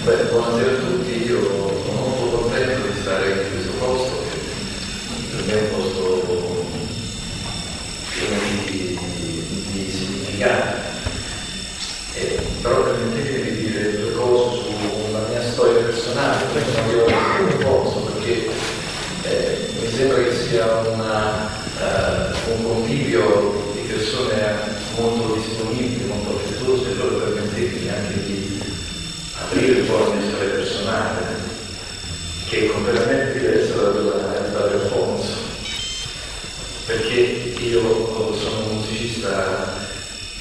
Buonasera a tutti, io sono molto contento di stare in questo posto, che per me è un posto pieno di significato. Però permettetemi di dire due cose sulla mia storia personale, perché io non posso, perché mi sembra che sia un convivio di persone molto disponibili, molto affettuose, e allora permettetemi anche di aprire un po' la mia storia personale, che è completamente diversa da quella di padre Alfonso, perché io sono un musicista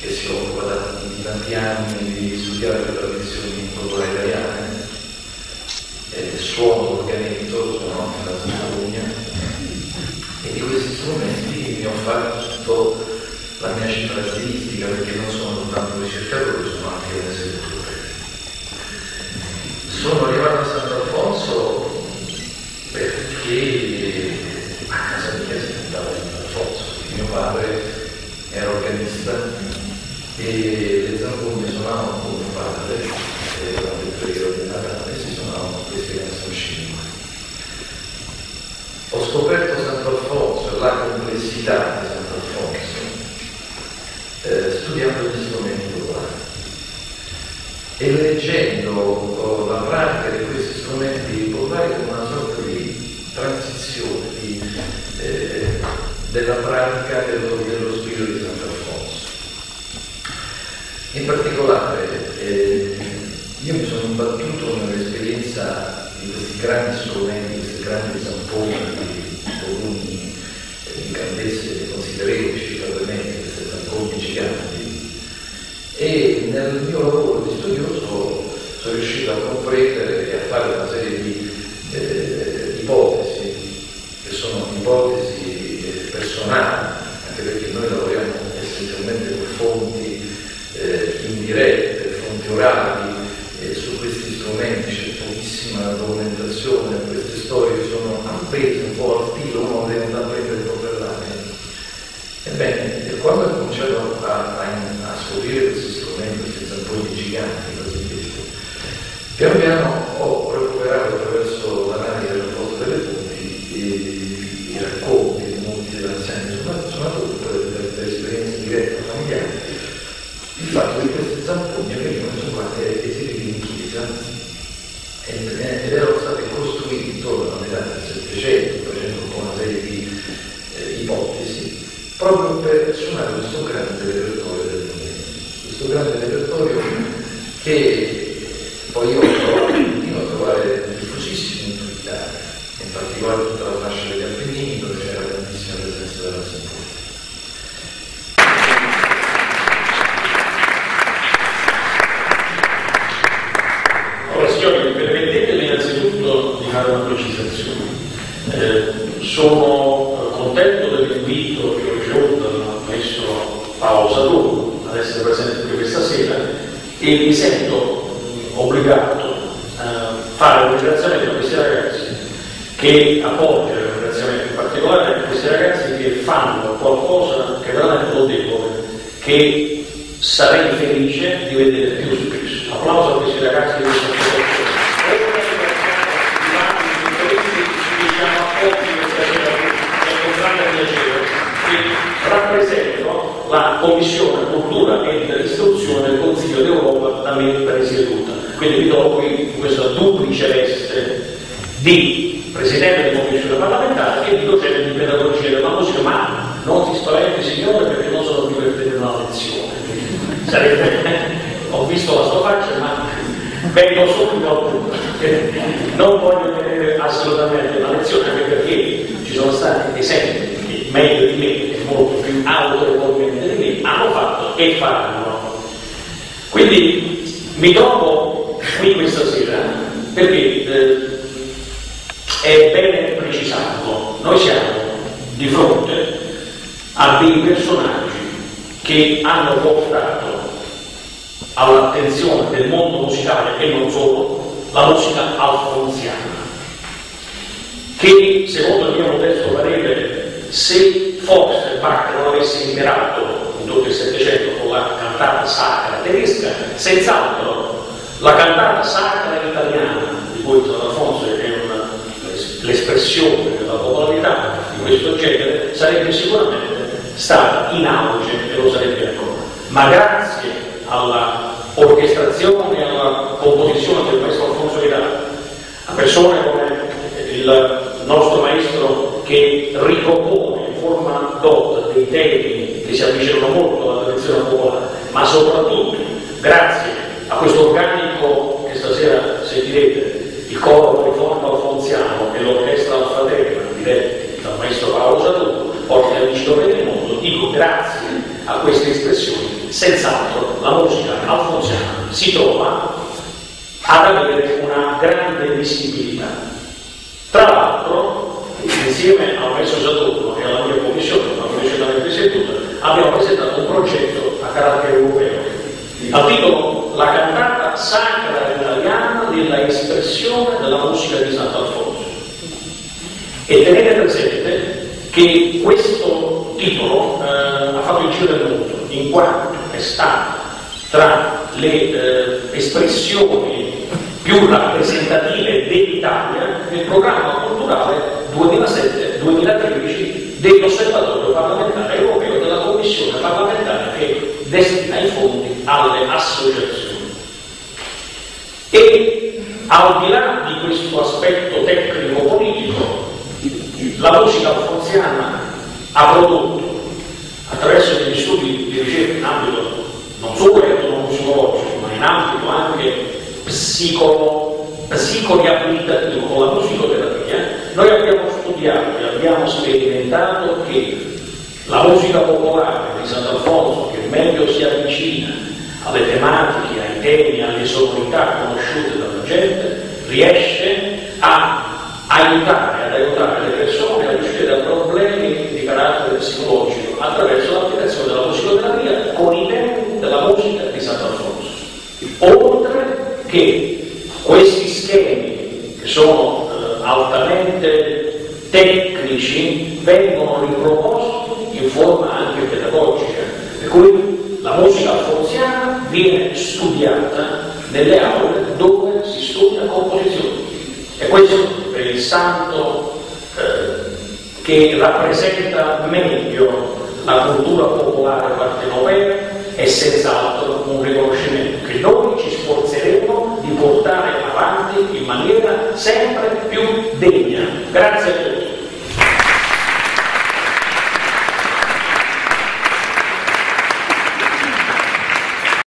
che si occupa da tanti anni di studiare le tradizioni popolari italiane, suono l'organetto, suono anche la zanfogna, e di questi strumenti mi ho fatto la mia cifra stilistica, perché non sono soltanto un ricercatore, sono anche un esecutore. Sono arrivato a Sant'Alfonso perché a casa mia si cantava Sant'Alfonso, mio padre era organista e le zanfogne suonavano con mio padre durante il periodo di Natale e si suonavano queste canzoncine. Ho scoperto Sant'Alfonso e la complessità di Sant'Alfonso studiando gli strumenti popolari e leggendo la pratica di questi strumenti popolari come una sorta di transizione della pratica dello spirito di Sant'Alfonso. In particolare io mi sono imbattuto nell'esperienza di questi grandi strumenti, questi grandi zamponi di volumi di grandezze considerevoli, probabilmente queste zamponi giganti, e nel mio lavoro di studioso sono riuscito a comprendere e a fare una serie di ipotesi, che sono ipotesi personali, anche perché noi lavoriamo essenzialmente con fonti indirette, fonti orali, su questi strumenti c'è pochissima documentazione, queste storie sono appese un po' al filo, uno deve andare a prendere un po' per l'aria. Ebbene, quando ho cominciato a scoprire questi strumenti, questi zamponi giganti cosiddetti, piano piano ho recuperato attraverso l'analisi del rapporto delle fonti i racconti di molti anziani suonatori, per esperienze dirette familiari, il fatto di queste zampone venivano suonate eseguite in chiesa ed erano state costruite intorno alla metà del Settecento, facendo un po' una serie di ipotesi, proprio per suonare questo grande repertorio del movimento. Questo grande repertorio che poi io continuo a trovare diffusissimo in tutta Italia, in particolare tutta la fascia degli Appennini, dove c'era tantissima presenza della sinfonia. Signori, permettetemi innanzitutto di fare una precisazione. Sono contento dell'invito che ho ricevuto dal maestro Paolo Saturno ad essere presente qui questa sera e mi sento obbligato a fare un ringraziamento a questi ragazzi che appoggiano, un ringraziamento in particolare a questi ragazzi che fanno qualcosa che è veramente lodevole, che sarei felice di vedere più spesso. Applauso a questi ragazzi che sono rappresento la Commissione Cultura e Istruzione del Consiglio d'Europa da me presieduta. Quindi mi trovo qui in questa duplice veste di Presidente di Commissione parlamentare e di docente di pedagogia della musica, ma non si spaventi signore perché non sono qui per tenere una lezione. Ho visto la sua faccia, ma vengo subito al punto. Non voglio tenere assolutamente una lezione, anche perché ci sono stati esempi che meglio di me e molto più autorevolmente di me hanno fatto e faranno. Quindi mi trovo qui questa sera perché è bene precisarlo, noi siamo di fronte a dei personaggi che hanno portato all'attenzione del mondo musicale e non solo la musica alfonsiana, che secondo il mio modesto parere, se forse Bach non avesse imperato in tutto il Settecento con la cantata sacra tedesca, senz'altro La cantata sacra italiana, di cui San Alfonso è l'espressione della popolarità di questo genere, sarebbe sicuramente stata in auge e lo sarebbe ancora. Ma grazie alla orchestrazione e alla composizione del maestro Alfonso Vidal, a persone come il nostro maestro che ripropone in forma dotta dei temi che si avvicinano molto alla tradizione popolare, ma soprattutto grazie a questo organico che stasera sentirete, il coro Riforma Alfonsiano e l'orchestra Alfaterra diretti dal maestro Paolo Satuno, porti amici del mondo, dico grazie a queste espressioni, senz'altro la musica alfonsiana si trova ad avere una grande visibilità. Tra l'altro, insieme al maestro Saturno e alla mia commissione, una commissione presieduta, abbiamo presentato un progetto a carattere europeo a titolo La cantata sacra italiana della espressione della musica di Sant'Alfonso. E tenete presente che questo titolo ha fatto il giro del mondo, in quanto è stato tra le espressioni più rappresentative dell'Italia nel programma culturale 2007-2013 dell'Osservatorio parlamentare europeo e della Commissione parlamentare che destina i fondi alle associazioni. E al di là di questo aspetto tecnico-politico, la musica alfonsiana ha prodotto, attraverso degli studi di ricerca in ambito non solo etnomusicologico, ma in ambito anche psicoriabilitativo con la musicoterapia, noi abbiamo studiato e abbiamo sperimentato che la musica popolare di Sant'Alfonso, che meglio si avvicina alle tematiche, ai temi, alle sonorità conosciute dalla gente, riesce ad aiutare le persone a uscire da problemi di carattere psicologico attraverso l'applicazione della musicoterapia con i temi della musica di Sant'Alfonso. Oltre che questi schemi, che sono altamente tecnici, vengono riproposti in forma anche pedagogica, per cui la musica alfonsiana viene studiata nelle aule dove si studia composizione. E questo per il santo che rappresenta meglio la cultura popolare partenopea è senz'altro un